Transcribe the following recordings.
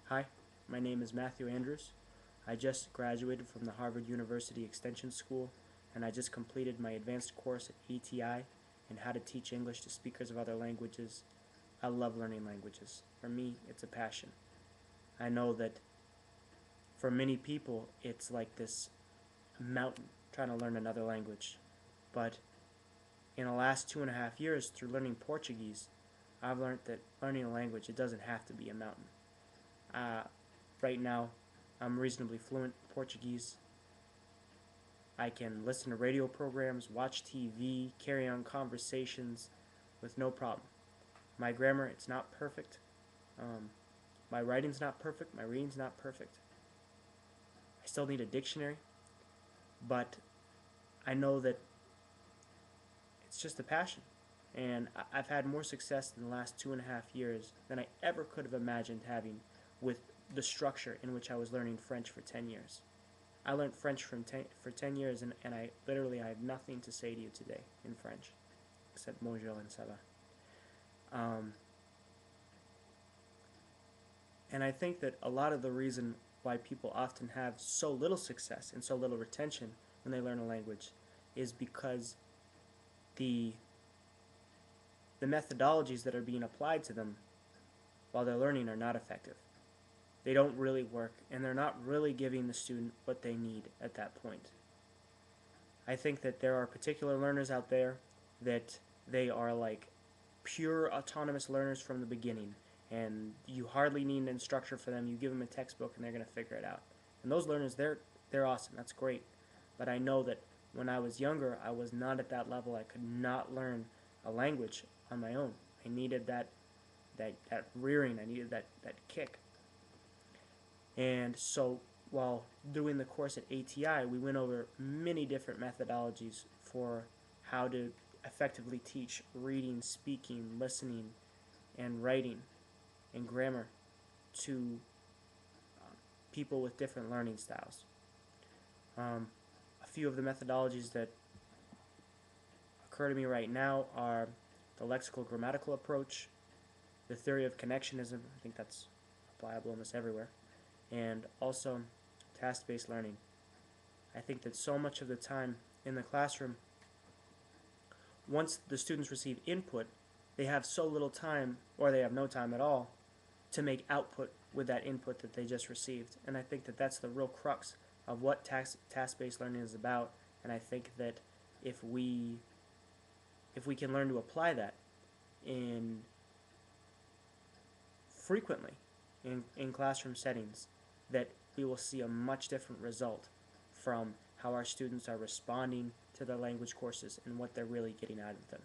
Hi, my name is Matthew Andrews. I just graduated from the Harvard University Extension School, and I just completed my advanced course at ATI in how to teach English to speakers of other languages. I love learning languages. For me, it's a passion. I know that for many people, it's like this mountain trying to learn another language. But in the last 2.5 years, through learning Portuguese, I've learned that learning a language, it doesn't have to be a mountain. Uh, right now, I'm reasonably fluent in Portuguese. I can listen to radio programs, watch TV, carry on conversations with no problem. My grammar, it's not perfect. Um, my writing's not perfect. My reading's not perfect. I still need a dictionary, but I know that it's just a passion. And I've had more success in the last 2.5 years than I ever could have imagined having with the structure in which I was learning French for 10 years. I learned French for 10 years, and I have nothing to say to you today in French except bonjour and ça va. And I think that a lot of the reason why people often have so little success and so little retention when they learn a language is because the the methodologies that are being applied to them while they're learning are not effective. They don't really work, and they're not really giving the student what they need at that point. I think that there are particular learners out there that they are like pure autonomous learners from the beginning, and you hardly need an instructor for them. You give them a textbook and they're going to figure it out. And those learners, they're awesome. That's great. But I know that when I was younger, I was not at that level. I could not learn a language on my own. I needed that rearing. I needed that kick. And so while doing the course at ATI, we went over many different methodologies for how to effectively teach reading, speaking, listening, and writing and grammar to people with different learning styles. A few of the methodologies that occur to me right now are the lexical grammatical approach, the theory of connectionism. I think that's applicable almost everywhere, and also task-based learning. I think that so much of the time in the classroom, once the students receive input, they have so little time, or they have no time at all, to make output with that input that they just received. And I think that that's the real crux of what task-based learning is about. And I think that if we can learn to apply that in frequently in classroom settings, that we will see a much different result from how our students are responding to their language courses and what they're really getting out of them.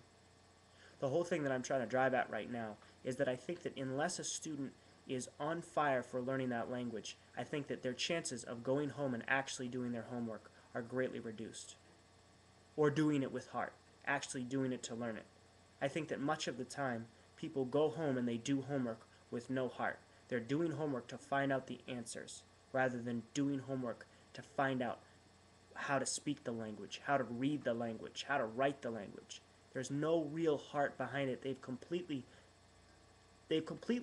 The whole thing that I'm trying to drive at right now is that I think that unless a student is on fire for learning that language, I think that their chances of going home and actually doing their homework are greatly reduced. Or doing it with heart, actually doing it to learn it. I think that much of the time, people go home and they do homework with no heart. They're doing homework to find out the answers, rather than doing homework to find out how to speak the language, how to read the language, how to write the language. There's no real heart behind it. They've completely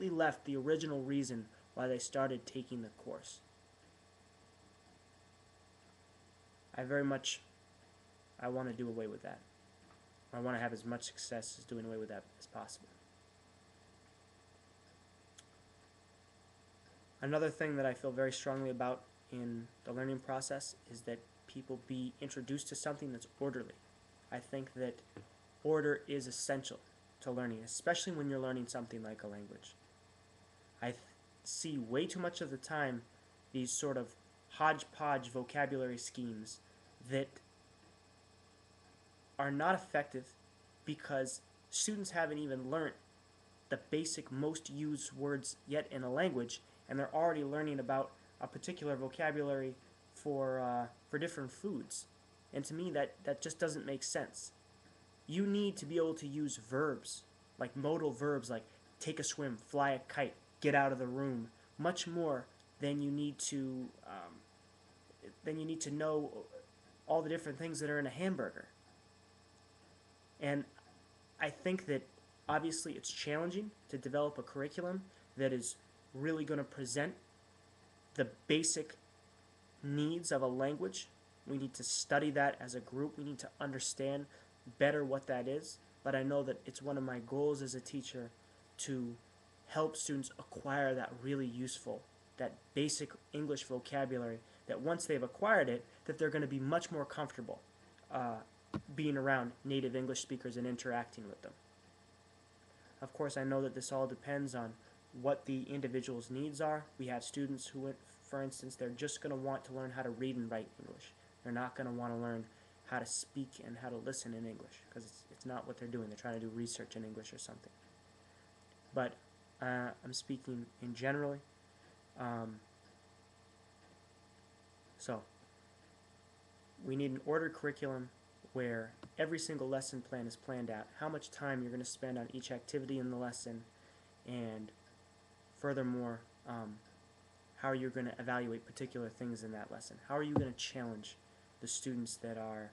left the original reason why they started taking the course. I very much I want to do away with that. I want to have as much success as doing away with that as possible. Another thing that I feel very strongly about in the learning process is that people be introduced to something that's orderly. I think that order is essential to learning, especially when you're learning something like a language. I see way too much of the time these sort of hodgepodge vocabulary schemes that are not effective because students haven't even learned the basic most used words yet in a language, and they're already learning about a particular vocabulary for different foods. And to me, that just doesn't make sense. You need to be able to use verbs, like modal verbs, like take a swim, fly a kite, get out of the room, much more than you need to know all the different things that are in a hamburger. And I think that obviously it's challenging to develop a curriculum that is really going to present the basic needs of a language. We need to study that as a group. We need to understand better what that is. But I know that it's one of my goals as a teacher to help students acquire that really useful, that basic English vocabulary, that once they've acquired it, that they're going to be much more comfortable uh, being around native English speakers and interacting with them. Of course, I know that this all depends on what the individual's needs are. We have students who, for instance, they're just going to want to learn how to read and write English. They're not going to want to learn how to speak and how to listen in English because it's not what they're doing. They're trying to do research in English or something. But I'm speaking in generally. So we need an ordered curriculum where every single lesson plan is planned out, how much time you're going to spend on each activity in the lesson, and furthermore, how you're going to evaluate particular things in that lesson. How are you going to challenge the students that are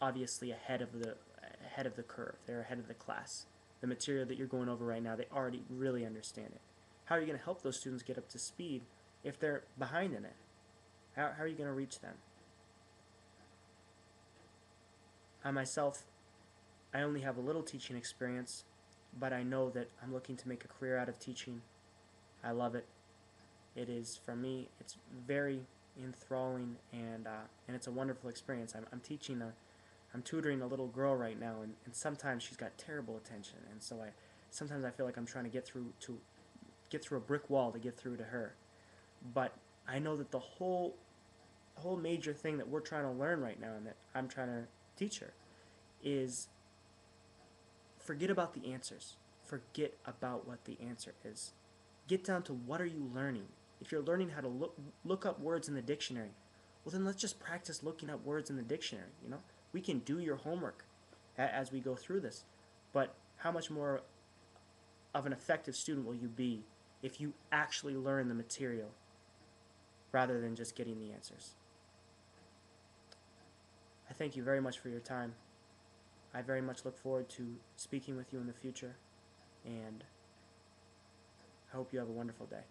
obviously ahead of the curve? They're ahead of the class. The material that you're going over right now, they already really understand it. How are you going to help those students get up to speed if they're behind in it? How are you going to reach them? I myself, I only have a little teaching experience, but I know that I'm looking to make a career out of teaching. I love it. It is, for me, it's very enthralling, and it's a wonderful experience. I'm tutoring a little girl right now, and sometimes she's got terrible attention, and so sometimes I feel like I'm trying to get through a brick wall to get through to her. But I know that the whole major thing that we're trying to learn right now, and that I'm trying to teach her, is forget about the answers. Forget about what the answer is. Get down to what are you learning. If you're learning how to look up words in the dictionary, well then let's just practice looking up words in the dictionary. We can do your homework as we go through this, but how much more of an effective student will you be if you actually learn the material rather than just getting the answers? I thank you very much for your time. I very much look forward to speaking with you in the future, and I hope you have a wonderful day.